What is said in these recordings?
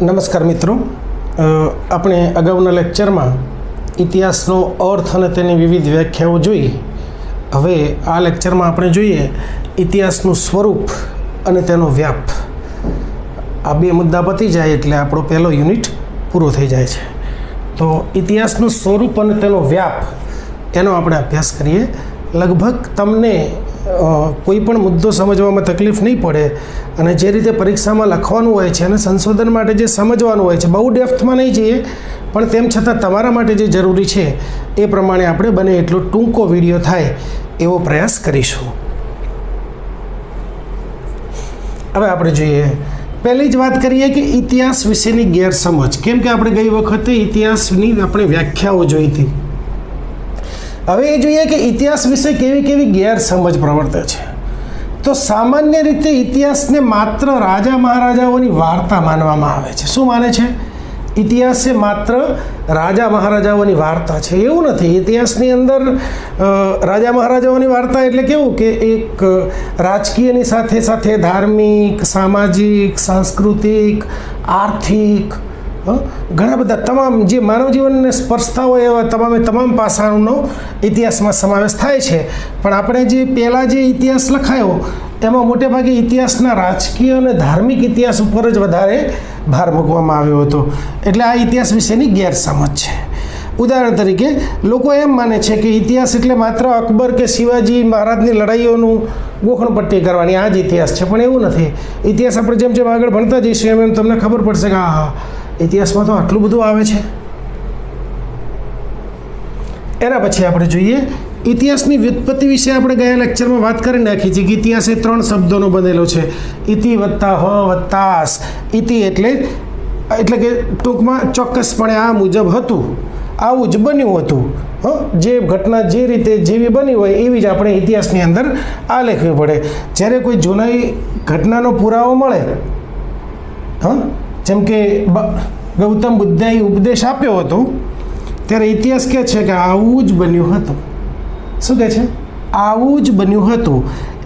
નમસ્કાર મિત્રો, આપણે અગાઉના લેક્ચરમાં ઇતિહાસનો અર્થ અને તેની વિવિધ વ્યાખ્યાઓ જોઈ. હવે આ લેક્ચરમાં આપણે જોઈએ ઇતિહાસનું સ્વરૂપ અને તેનો વ્યાપ. આ બે મુદ્દા પતી જાય એટલે આપણો પહેલો યુનિટ પૂરો થઈ જાય છે. તો ઇતિહાસનું સ્વરૂપ અને તેનો વ્યાપ એનો આપણે અભ્યાસ કરીએ. લગભગ તમને કોઈ પણ મુદ્દો સમજવામાં તકલીફ નહીં પડે અને જે રીતે પરીક્ષામાં લખવાનું હોય છે અને સંશોધન માટે જે સમજવાનું હોય છે, બહુ ડેપ્થમાં નહીં જઈએ, પણ તેમ છતાં તમારા માટે જે જરૂરી છે એ પ્રમાણે આપણે બને એટલો ટૂંકો વિડીયો થાય એવો પ્રયાસ કરીશું. હવે આપણે જોઈએ, પહેલી જ વાત કરીએ કે ઇતિહાસ વિશેની ગેરસમજ. કેમ કે આપણે ગઈ વખતે ઇતિહાસની આપણે વ્યાખ્યાઓ જોઈ હતી. હવે એ જોઈએ કે ઇતિહાસ વિશે કેવી કેવી ગેરસમજ પ્રવર્તે છે. તો સામાન્ય રીતે ઇતિહાસને માત્ર રાજા મહારાજાઓની વાર્તા માનવામાં આવે છે. શું માને છે? ઇતિહાસ એ માત્ર રાજા મહારાજાઓની વાર્તા છે. એવું નથી. ઇતિહાસની અંદર રાજા મહારાજાઓની વાર્તા એટલે કેવું કે એક રાજકીયની સાથે સાથે ધાર્મિક, સામાજિક, સાંસ્કૃતિક, આર્થિક, ઘણા બધા તમામ જે માનવ જીવનને સ્પર્શતા હોય એવા તમામ પાસાઓનો ઇતિહાસમાં સમાવેશ થાય છે. પણ આપણે જે પહેલાં જે ઇતિહાસ લખાયો એમાં મોટેભાગે ઇતિહાસના રાજકીય અને ધાર્મિક ઇતિહાસ ઉપર જ વધારે ભાર મૂકવામાં આવ્યો હતો. એટલે આ ઇતિહાસ વિશેની ગેરસમજ છે. ઉદાહરણ તરીકે લોકો એમ માને છે કે ઇતિહાસ એટલે માત્ર અકબર કે શિવાજી મહારાજની લડાઈઓનું ગોખણપટ્ટી કરવાની, આ જ ઇતિહાસ છે. પણ એવું નથી. ઇતિહાસ આપણે જેમ જેમ આગળ ભણતા જઈશું એમ તમને ખબર પડશે કે હા, ઇતિહાસમાં તો આટલું બધું આવે છે. એના પછી આપણે જોઈએ ઇતિહાસની વ્યુત્પત્તિ વિશે. આપણે ગયા લેક્ચરમાં વાત કરી નાખી છે કે ઇતિહાસ એ 3 શબ્દોનો બનેલો છે: ઇતિ વત્તા હ વત્તા આસ. ઇતિ એટલે કે ટૂંકમાં ચોક્કસપણે આ મુજબ હતું, આવું જ બન્યું હતું. જે ઘટના જે રીતે જેવી બની હોય એવી જ આપણે ઇતિહાસની અંદર આ લખવી પડે. જ્યારે કોઈ જૂની ઘટનાનો પુરાવો મળે, જેમ કે ગૌતમ બુદ્ધે ઉપદેશ આપ્યો હતો, ત્યારે ઇતિહાસ કહે છે કે આવું જ બન્યું હતું. શું કહે છે? આવું જ બન્યું હતું.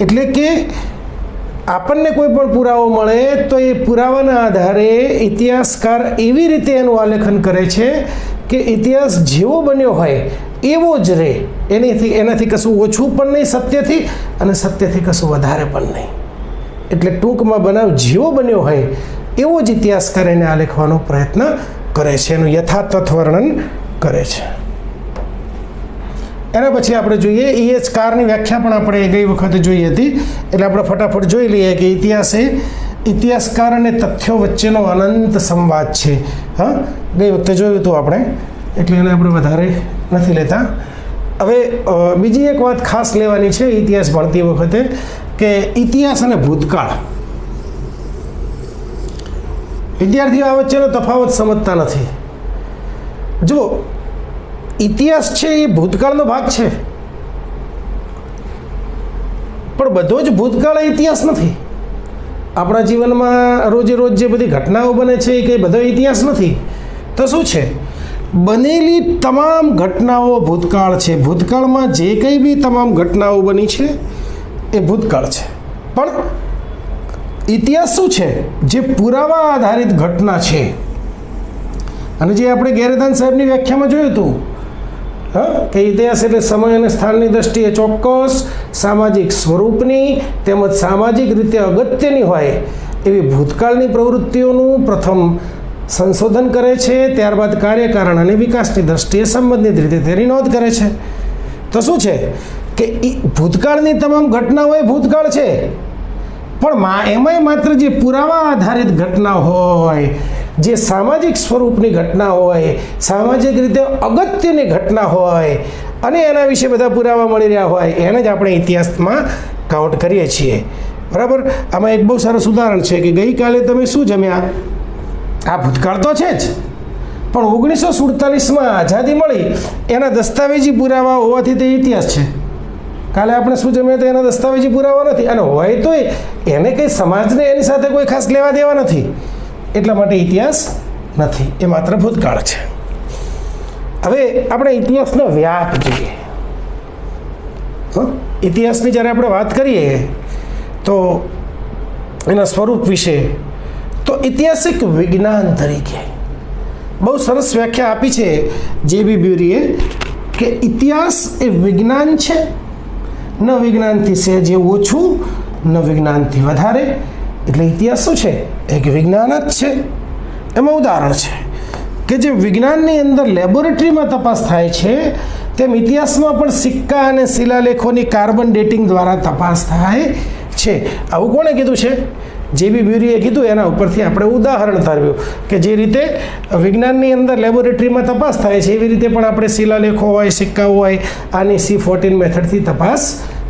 એટલે કે આપણને કોઈ પણ પુરાવો મળે તો એ પુરાવાના આધારે ઇતિહાસકાર એવી રીતે એનું આલેખન કરે છે કે ઇતિહાસ જેવો બન્યો હોય એવો જ રહે. એનાથી કશું ઓછું પણ નહીં સત્યથી, અને સત્યથી કશું વધારે પણ નહીં. એટલે ટૂંકમાં બનાવ જેવો બન્યો હોય એવો જ ઇતિહાસકાર એને આલેખવાનો પ્રયત્ન કરે છે, એનું યથાતથ વર્ણન કરે છે. એના પછી આપણે જોઈએ ઇતિહાસકારની વ્યાખ્યા પણ આપણે ગઈ વખતે જોઈ હતી. એટલે આપણે ફટાફટ જોઈ લઈએ કે ઇતિહાસ એ ઇતિહાસકાર અને તથ્યો વચ્ચેનો અનંત સંવાદ છે. ગઈ વખતે જોયું હતું આપણે, એટલે એને આપણે વધારે નથી લેતા. હવે બીજી એક વાત ખાસ લેવાની છે ઇતિહાસ ભણતી વખતે, કે ઇતિહાસ અને ભૂતકાળ. વિદ્યાર્થીઓ આ વચ્ચેનો તફાવત સમજતા નથી. જો ઇતિહાસ છે એ ભૂતકાળનો ભાગ છે, પણ બધો જ ભૂતકાળ ઇતિહાસ નથી. આપણા જીવનમાં રોજે રોજ જે બધી ઘટનાઓ બને છે એ કંઈ બધો ઇતિહાસ નથી. તો શું છે? બનેલી તમામ ઘટનાઓ ભૂતકાળ છે. ભૂતકાળમાં જે કંઈ બી તમામ ઘટનાઓ બની છે એ ભૂતકાળ છે. પણ ઇતિહાસ શું છે? જે પુરાવા આધારિત ઘટના છે. અને જે આપણે ગેરદાન સાહેબની વ્યાખ્યામાં જોયું હતું કે ઇતિહાસ એટલે સમય અને સ્થાનની દ્રષ્ટિએ ચોક્કસ સામાજિક સ્વરૂપની તેમજ સામાજિક રીતે અગત્યની હોય એવી ભૂતકાળની પ્રવૃત્તિઓનું પ્રથમ સંશોધન કરે છે, ત્યારબાદ કાર્યકારણ અને વિકાસની દ્રષ્ટિએ સંબંધિત રીતે તેની નોંધ કરે છે. તો શું છે કે ભૂતકાળની તમામ ઘટનાઓ એ ભૂતકાળ છે, પણ એમાંય માત્ર જે પુરાવા આધારિત ઘટના હોય, જે સામાજિક સ્વરૂપની ઘટના હોય, સામાજિક રીતે અગત્યની ઘટના હોય અને એના વિશે બધા પુરાવા મળી રહ્યા હોય, એને જ આપણે ઇતિહાસમાં કાઉન્ટ કરીએ છીએ. બરાબર? આમાં એક બહુ સરસ ઉદાહરણ છે કે ગઈકાલે તમે શું જમ્યા? આ ભૂતકાળ તો છે જ, પણ 1947માં આઝાદી મળી એના દસ્તાવેજી પુરાવા હોવાથી તે ઇતિહાસ છે. કાલે આપણે શું જમ્યા તો એના દસ્તાવેજી પુરાવા નથી, અને હોય તો એને કંઈ સમાજને એની સાથે કોઈ ખાસ લેવા દેવા નથી, એટલા માટે ઇતિહાસ નથી. એ માત્ર ભૂતકાળ છે. હવે આપણે ઇતિહાસનો વ્યાપ જોઈએ. ઇતિહાસની જ્યારે આપણે વાત કરીએ તો એના સ્વરૂપ વિશે, તો ઇતિહાસ એક વિજ્ઞાન તરીકે બહુ સરસ વ્યાખ્યા આપી છે જે.બી. બ્યુરીએ કે ઇતિહાસ એ વિજ્ઞાન છે, ન વિજ્ઞાનથી સહેજ ઓછું, ન વિજ્ઞાનથી વધારે. એટલે ઇતિહાસ શું છે? એક વિજ્ઞાન જ છે. એમાં ઉદાહરણ છે કે જે વિજ્ઞાનની અંદર લેબોરેટરીમાં તપાસ થાય છે તેમ ઇતિહાસમાં પણ સિક્કા અને શિલાલેખોની કાર્બન ડેટિંગ દ્વારા તપાસ થાય છે. આવું કોણે કીધું છે? જે.બી. બ્યુરીએ કીધું. એના ઉપરથી આપણે ઉદાહરણ તારવ્યું કે જે રીતે વિજ્ઞાનની અંદર લેબોરેટરીમાં તપાસ થાય છે એવી રીતે પણ આપણે શિલાલેખો હોય, સિક્કાઓ હોય, આની C14 મેથડથી તપાસ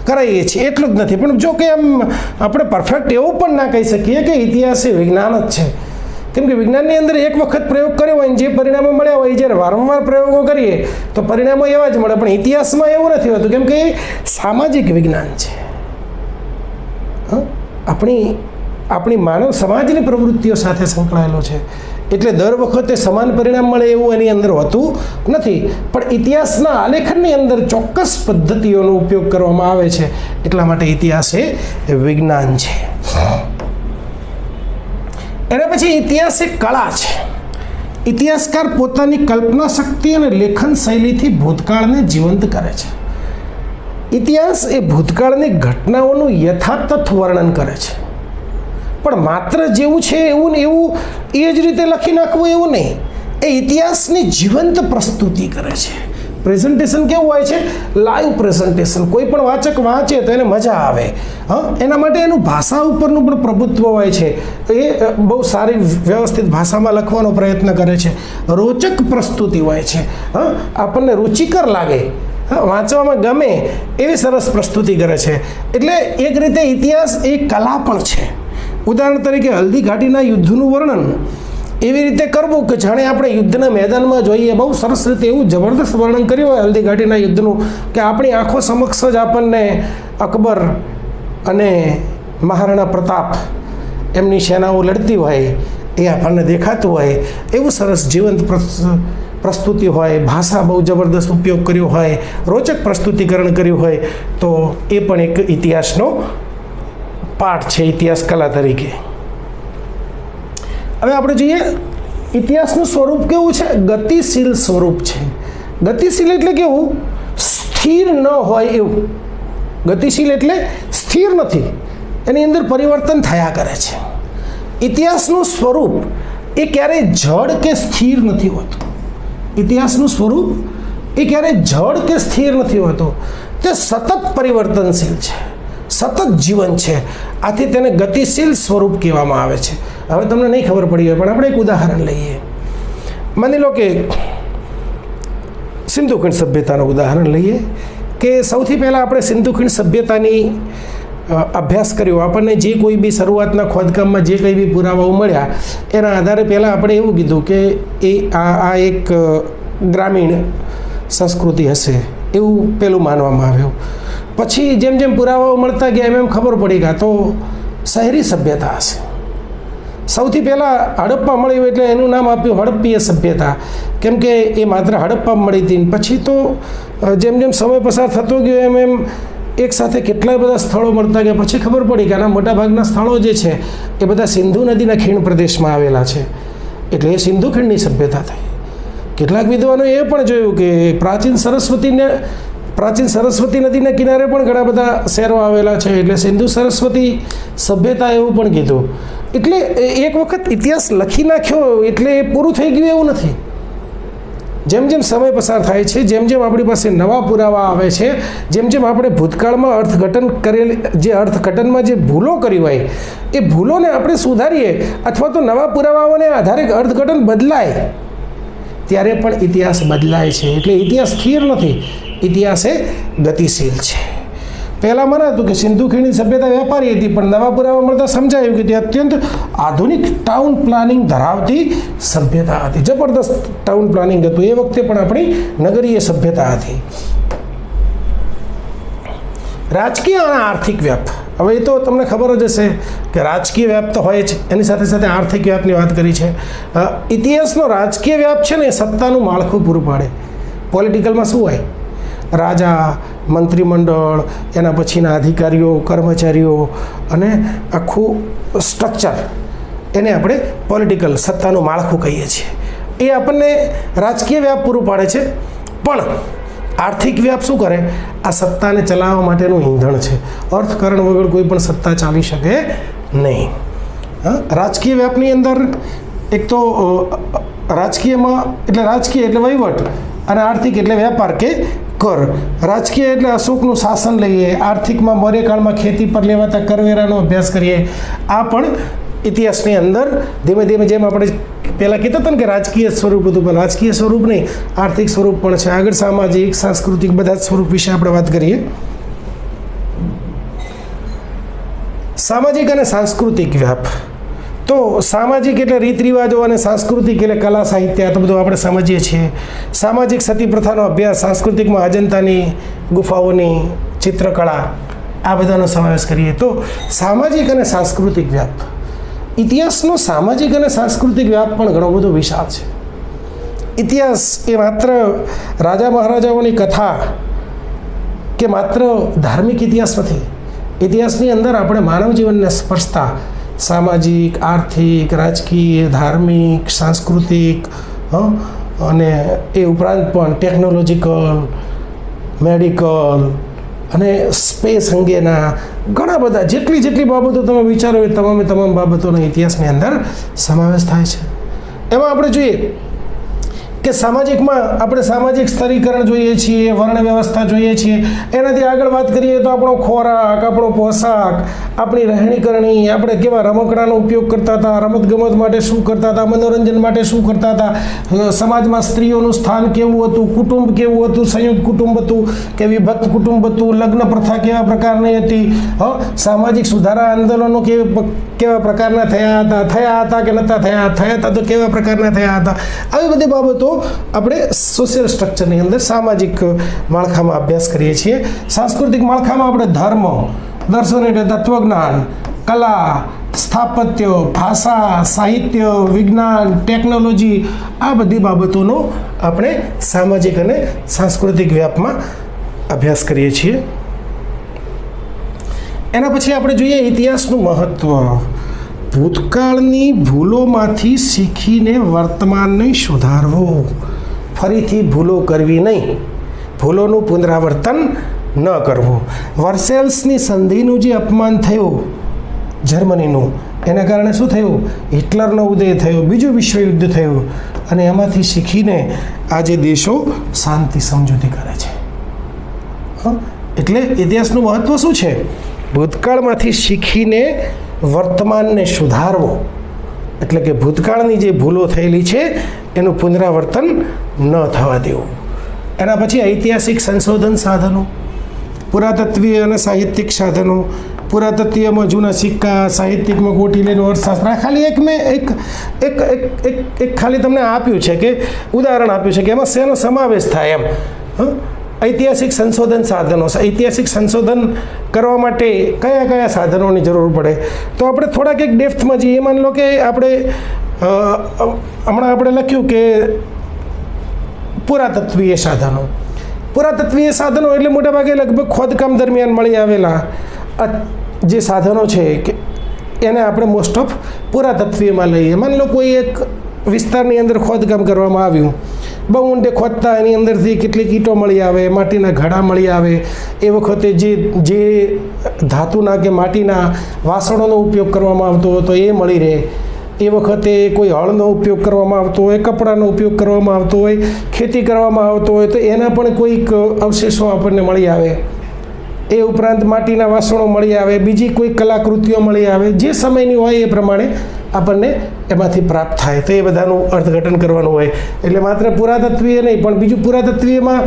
કરાવીએ છીએ. એટલું જ નથી, પણ જો કે આમ આપણે પરફેક્ટ એવું પણ ના કહી શકીએ કે ઇતિહાસ એ વિજ્ઞાન જ છે. કેમ કે વિજ્ઞાનની અંદર એક વખત પ્રયોગ કર્યો હોય જે પરિણામો મળ્યા હોય, જ્યારે વારંવાર પ્રયોગો કરીએ તો પરિણામો એવા જ મળે. પણ ઇતિહાસમાં એવું નથી હોતું, કેમ કે એ સામાજિક વિજ્ઞાન છે. આપણી માનવ સમાજની પ્રવૃત્તિઓ સાથે સંકળાયેલો છે. એટલે દર વખતે સમાન પરિણામ મળે એવું એની અંદર હોતું નથી. પણ ઇતિહાસના આલેખનની અંદર ચોક્કસ પદ્ધતિઓનો ઉપયોગ કરવામાં આવે છે. એટલા માટે ઇતિહાસ એ વિજ્ઞાન છે. એના પછી ઇતિહાસ એ કળા છે. ઇતિહાસકાર પોતાની કલ્પના શક્તિ અને લેખન શૈલીથી ભૂતકાળને જીવંત કરે છે. ઇતિહાસ એ ભૂતકાળની ઘટનાઓનું યથાતથ વર્ણન કરે છે. પણ માત્ર જેવું છે એવું ને એવું એ જ રીતે લખી નાખવું એવું નહીં. એ ઇતિહાસની જીવંત પ્રસ્તુતિ કરે છે. પ્રેઝન્ટેશન કેવું હોય છે? Live presentation. કોઈ પણ વાચક વાંચે તો એને મજા આવે. એના માટે એનું ભાષા ઉપરનું પણ પ્રભુત્વ હોય છે. એ બહુ સારી વ્યવસ્થિત ભાષામાં લખવાનો પ્રયત્ન કરે છે. રોચક પ્રસ્તુતિ હોય છે. આપણને રુચિકર લાગે, વાંચવામાં ગમે એવી સરસ પ્રસ્તુતિ કરે છે. એટલે એક રીતે ઇતિહાસ એ કલા પણ છે. ઉદાહરણ તરીકે હલ્દી ઘાટીના યુદ્ધનું વર્ણન એવી રીતે કરવું કે જાણે આપણે યુદ્ધના મેદાનમાં જોઈએ. બહુ સરસ રીતે એવું જબરદસ્ત વર્ણન કર્યું હોય હલ્દી ઘાટીના યુદ્ધનું કે આપણી આંખો સમક્ષ જ આપણને અકબર અને મહારાણા પ્રતાપ એમની સેનાઓ લડતી હોય એ આપણને દેખાતું હોય. એવું સરસ જીવંત પ્રસ્તુતિ હોય, ભાષા બહુ જબરદસ્ત ઉપયોગ કર્યો હોય, રોચક પ્રસ્તુતિકરણ કર્યું હોય, તો એ પણ એક ઇતિહાસનો પાઠ છે ઇતિહાસ કલા તરીકે. હવે આપણે જોઈએ ઇતિહાસનું સ્વરૂપ કેવું છે? ગતિશીલ સ્વરૂપ છે. ગતિશીલ એટલે કેવું? સ્થિર ન હોય એવું. ગતિશીલ એટલે સ્થિર નથી, એની અંદર પરિવર્તન થયા કરે છે. ઇતિહાસનું સ્વરૂપ એ ક્યારેય જડ કે સ્થિર નથી હોતું. ઇતિહાસનું સ્વરૂપ એ ક્યારેય જડ કે સ્થિર નથી હોતું. તે સતત પરિવર્તનશીલ છે, સતત જીવન છે. આથી તેને ગતિશીલ સ્વરૂપ કહેવામાં આવે છે. હવે તમને નહીં ખબર પડી હોય પણ આપણે એક ઉદાહરણ લઈએ. માની લો કે સિંધુ ખીણ સભ્યતાનું ઉદાહરણ લઈએ કે સૌથી પહેલાં આપણે સિંધુ ખીણ સભ્યતાની અભ્યાસ કર્યો. આપણને જે કોઈ બી શરૂઆતના ખોદકામમાં જે કંઈ બી પુરાવાઓ મળ્યા એના આધારે પહેલાં આપણે એવું કીધું કે એ આ એક ગ્રામીણ સંસ્કૃતિ હશે એવું પેલું માનવામાં આવ્યું. પછી જેમ જેમ પુરાવાઓ મળતા ગયા એમ ખબર પડી ગયા તો શહેરી સભ્યતા હશે. સૌથી પહેલાં હડપ્પા મળ્યું એટલે એનું નામ આપ્યું હડપ્પીય સભ્યતા, કેમ કે એ માત્ર હડપ્પા મળી હતી. પછી તો જેમ જેમ સમય પસાર થતો ગયો એમ એમ એક સાથે કેટલાય બધા સ્થળો મળતા ગયા. પછી ખબર પડી કે આના મોટાભાગના સ્થળો જે છે એ બધા સિંધુ નદીના ખીણ પ્રદેશમાં આવેલા છે. એટલે એ સિંધુ ખીણની સભ્યતા થઈ. કેટલાક વિદ્વાનોએ એ પણ જોયું કે પ્રાચીન સરસ્વતી નદીના કિનારે પણ ઘણા બધા શહેરો આવેલા છે. એટલે સિંધુ સરસ્વતી સભ્યતા એવું પણ કીધું. એટલે એક વખત ઇતિહાસ લખી નાખ્યો એટલે એ પૂરું થઈ ગયું એવું નથી. જેમ જેમ સમય પસાર થાય છે, જેમ જેમ આપણી પાસે નવા પુરાવા આવે છે, જેમ જેમ આપણે ભૂતકાળમાં અર્થઘટનમાં જે ભૂલો કરી હોય એ ભૂલોને આપણે સુધારીએ અથવા તો નવા પુરાવાઓને આધારે અર્થઘટન બદલાય ત્યારે પણ ઇતિહાસ બદલાય છે. એટલે ઇતિહાસ સ્થિર નથી, ઇતિહાસ એ ગતિશીલ છે. પહેલાં મનાતું કે સિંધુ ખીણની સભ્યતા વેપારી હતી, પણ નવા પુરાવા મળતા સમજાયું કે તે અત્યંત આધુનિક ટાઉન પ્લાનિંગ ધરાવતી સભ્યતા હતી. જબરદસ્ત ટાઉન પ્લાનિંગ હતું. એ વખતે પણ આપણી નગરીય સભ્યતા હતી. રાજકીય અને આર્થિક વ્યાપ. હવે એ તો તમને ખબર જ હશે કે રાજકીય વ્યાપ તો હોય જ, એની સાથે સાથે આર્થિક વ્યાપની વાત કરી છે. ઇતિહાસનો રાજકીય વ્યાપ છે ને એ સત્તાનું માળખું પૂરું પાડે. પોલિટિકલમાં શું હોય? રાજા, મંત્રીમંડળ, એના પછીના અધિકારીઓ, કર્મચારીઓ અને આખું સ્ટ્રક્ચર એને આપણે પોલિટિકલ સત્તાનું માળખું કહીએ છીએ. એ આપણને રાજકીય વ્યાપ પૂરું પાડે છે, પણ આર્થિક વ્યાપ શું કરે? આ સત્તાને ચલાવવા માટેનું ઈંધણ છે. અર્થકરણ વગર કોઈ પણ સત્તા ચાલી શકે નહીં. રાજકીય વ્યાપની અંદર એક તો રાજકીય એટલે વહીવટ, અને આર્થિક એટલે વેપાર કે કર. રાજકીય એટલે અશોકનું શાસન લઈએ, આર્થિકમાં મૌર્યકાળમાં ખેતી પર લેવાતા કરવેરાનો અભ્યાસ કરીએ. આ પણ ઇતિહાસની અંદર ધીમે ધીમે, જેમ આપણે પહેલાં કહેતા હતા ને કે રાજકીય સ્વરૂપ હતું, પણ રાજકીય સ્વરૂપ નહીં, આર્થિક સ્વરૂપ પણ છે. આગળ સામાજિક, સાંસ્કૃતિક બધા જ સ્વરૂપ વિશે આપણે વાત કરીએ. સામાજિક અને સાંસ્કૃતિક વ્યાપ. તો સામાજિક એટલે રીત રિવાજો, અને સાંસ્કૃતિક એટલે કલા સાહિત્ય. આ તો બધું આપણે સમજીએ છીએ. સામાજિક સતી પ્રથાનો અભ્યાસ, સાંસ્કૃતિકમાં અજંતાની ગુફાઓની ચિત્રકળા, આ બધાનો સમાવેશ કરીએ. તો સામાજિક અને સાંસ્કૃતિક વ્યાપ. ઇતિહાસનો સામાજિક અને સાંસ્કૃતિક વ્યાપ પણ ઘણો બધો વિશાળ છે. ઇતિહાસ એ માત્ર રાજા મહારાજાઓની કથા કે માત્ર ધાર્મિક ઇતિહાસ નથી. ઇતિહાસની અંદર આપણે માનવ જીવનને સ્પર્શતા સામાજિક, આર્થિક, રાજકીય, ધાર્મિક, સાંસ્કૃતિક, અને એ ઉપરાંત પણ ટેકનોલોજીકલ, મેડિકલ અને સ્પેસ અંગેના ઘણા બધા જેટલી બાબતો તમે વિચારો એ તમામ બાબતોનો ઇતિહાસની અંદર સમાવેશ થાય છે. એમાં આપણે જોઈએ કે સામાજિકમાં આપણે સામાજિક સ્તરીકરણ જોઈએ છીએ, વર્ણ વ્યવસ્થા જોઈએ છીએ. એનાથી આગળ વાત કરીએ તો આપણો ખોરાક, આપણો પોશાક, આપણી રહેણીકરણી, આપણે કેવા રમકડાનો ઉપયોગ કરતા હતા, રમતગમત માટે શું કરતા હતા, મનોરંજન માટે શું કરતા હતા, સમાજમાં સ્ત્રીઓનું સ્થાન કેવું હતું, કુટુંબ કેવું હતું, સંયુક્ત કુટુંબ હતું કે વિભક્ત કુટુંબ હતું, લગ્ન પ્રથા કેવા પ્રકારની હતી, સામાજિક સુધારા આંદોલનો કેવા પ્રકારના થયા હતા કે નહોતા થયા હતા તો કેવા પ્રકારના થયા હતા. આવી બધી બાબતો આપણે સોશિયલ સ્ટ્રક્ચરની અંદર સામાજિક માળખામાં અભ્યાસ કરીએ છીએ. સાંસ્કૃતિક માળખામાં આપણે ધર્મ, દર્શન એટલે તત્વજ્ઞાન, કલા, સ્થાપત્ય, ભાષા, સાહિત્ય, વિજ્ઞાન, ટેકનોલોજી, આ બધી બાબતોનો આપણે સામાજિક અને સાંસ્કૃતિક વ્યાપમાં અભ્યાસ કરીએ છીએ. એના પછી આપણે જોઈએ ઇતિહાસનું મહત્ત્વ. ભૂતકાળની ભૂલોમાંથી શીખીને વર્તમાનને સુધારવું. ફરીથી ભૂલો કરવી નહીં, ભૂલોનું પુનરાવર્તન ન કરવું. વર્સેલ્સની સંધિનું જે અપમાન થયું જર્મનીનું, એના કારણે શું થયું? હિટલરનો ઉદય થયો, બીજું વિશ્વયુદ્ધ થયું, અને એમાંથી શીખીને આજે દેશો શાંતિ સમજૂતી કરે છે. એટલે ઇતિહાસનું મહત્ત્વ શું છે? ભૂતકાળમાંથી શીખીને વર્તમાનને સુધારવો. એટલે કે ભૂતકાળની જે ભૂલો થયેલી છે એનું પુનરાવર્તન ન થવા દેવું. એના પછી ઐતિહાસિક સંશોધન સાધનો, પુરાતત્વીય અને સાહિત્યિક સાધનો. પુરાતત્વીયમાં જૂના સિક્કા, સાહિત્યિકમાં કોટિલેનું અર્થશાસ્ત્ર. ખાલી એક ખાલી તમને આપ્યું છે કે ઉદાહરણ આપ્યું છે કે એમાં શેનો સમાવેશ થાય એમ. ઐતિહાસિક સંશોધન સાધનો. ઐતિહાસિક સંશોધન કરવા માટે કયા કયા સાધનોની જરૂર પડે? તો આપણે થોડાક એક ડેપ્થમાં જઈએ. માની લો કે આપણે હમણાં આપણે લખ્યું કે પુરાતત્વીય સાધનો. પુરાતત્વીય સાધનો એટલે મોટાભાગે લગભગ ખોદકામ દરમિયાન મળી આવેલા જે સાધનો છે કે એને આપણે મોસ્ટ ઓફ પુરાતત્વીયમાં લઈએ. માની લો કોઈ એક વિસ્તારની અંદર ખોદકામ કરવામાં આવ્યું, બહુ ઊંડે ખોદતા એની અંદરથી કેટલીક ઈંટો મળી આવે, માટીના ઘડા મળી આવે. એ વખતે જે ધાતુના કે માટીના વાસણોનો ઉપયોગ કરવામાં આવતો હતો એ મળી રહે. એ વખતે કોઈ હળનો ઉપયોગ કરવામાં આવતો હોય, કપડાનો ઉપયોગ કરવામાં આવતો હોય, ખેતી કરવામાં આવતો હોય તો એના પણ કોઈક અવશેષો આપણને મળી આવે. એ ઉપરાંત માટીના વાસણો મળી આવે, બીજી કોઈ કલાકૃતિઓ મળી આવે. જે સમયની હોય એ પ્રમાણે આપણને એમાંથી પ્રાપ્ત થાય. તો એ બધાનું અર્થઘટન કરવાનું હોય. એટલે માત્ર પુરાતત્વીય નહીં, પણ બીજું પુરાતત્વીયમાં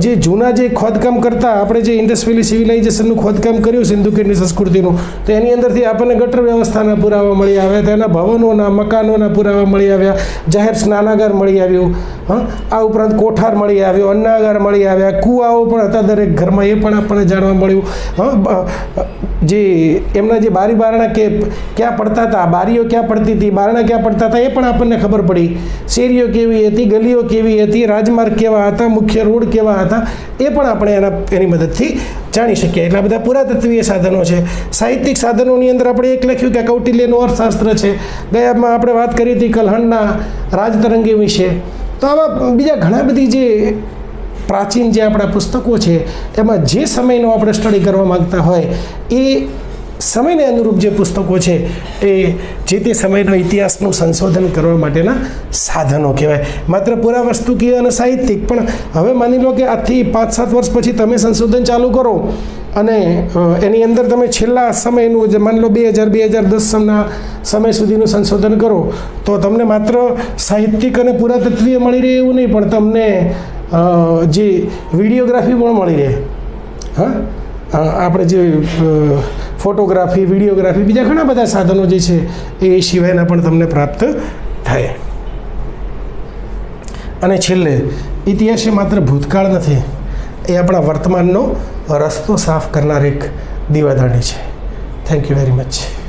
જે જૂના જે ખોદકામ કરતા, આપણે જે ઇન્ડસ વેલી સિવિલાઇઝેશનનું ખોદકામ કર્યું સિંધુ ખીણની સંસ્કૃતિનું, તો એની અંદરથી આપણને ગટર વ્યવસ્થાના પુરાવા મળી આવ્યા, તેના ભવનોના, મકાનોના પુરાવા મળી આવ્યા, જાહેર સ્નાનાગાર મળી આવ્યું, આ ઉપરાંત કોઠાર મળી આવ્યો, અન્નાગાર મળી આવ્યા, કૂવાઓ પણ હતા દરેક ઘરમાં, એ પણ આપણને જાણવા મળ્યું. જે એમના જે બારી બારણા કે ક્યાં પડતા હતા, બારી બારીઓ ક્યાં પડતી હતી, બારણા ક્યાં પડતા હતા, એ પણ આપણને ખબર પડી. શેરીઓ કેવી હતી, ગલીઓ કેવી હતી, રાજમાર્ગ કેવા હતા, મુખ્ય રોડ કેવા હતા, એ પણ આપણે એની મદદથી જાણી શકીએ. એટલે આ બધા પુરાતત્વીય સાધનો છે. સાહિત્યિક સાધનોની અંદર આપણે એક લખ્યું કે કૌટિલ્યનું અર્થશાસ્ત્ર છે. ગયામાં આપણે વાત કરી હતી કલ્હણના રાજતરંગી વિશે. તો આવા બીજા ઘણા બધી જે પ્રાચીન જે આપણા પુસ્તકો છે એમાં જે સમયનો આપણે સ્ટડી કરવા માગતા હોય એ સમયને અનુરૂપ જે પુસ્તકો છે એ જે તે સમયનો ઇતિહાસનું સંશોધન કરવા માટેના સાધનો કહેવાય. માત્ર પુરાવસ્તુકીય અને સાહિત્યિક, પણ હવે માની લો કે આજથી 5-7 વર્ષ પછી તમે સંશોધન ચાલુ કરો અને એની અંદર તમે છેલ્લા સમયનું જે માની લો 2000-2010ના સમય સુધીનું સંશોધન કરો તો તમને માત્ર સાહિત્યિક અને પુરાતત્વીય મળી રહે એવું નહીં, પણ તમને જે વિડીયોગ્રાફી પણ મળી રહે. હા, આપણે જે ફોટોગ્રાફી, વિડીયોગ્રાફી, બીજા ઘણા બધા સાધનો જે છે એ સિવાયના પણ તમને પ્રાપ્ત થાય. અને છેલ્લે ઇતિહાસ એ માત્ર ભૂતકાળ નથી, એ આપણા વર્તમાનનો રસ્તો સાફ કરનાર એક દીવાદાંડી છે. Thank you very much.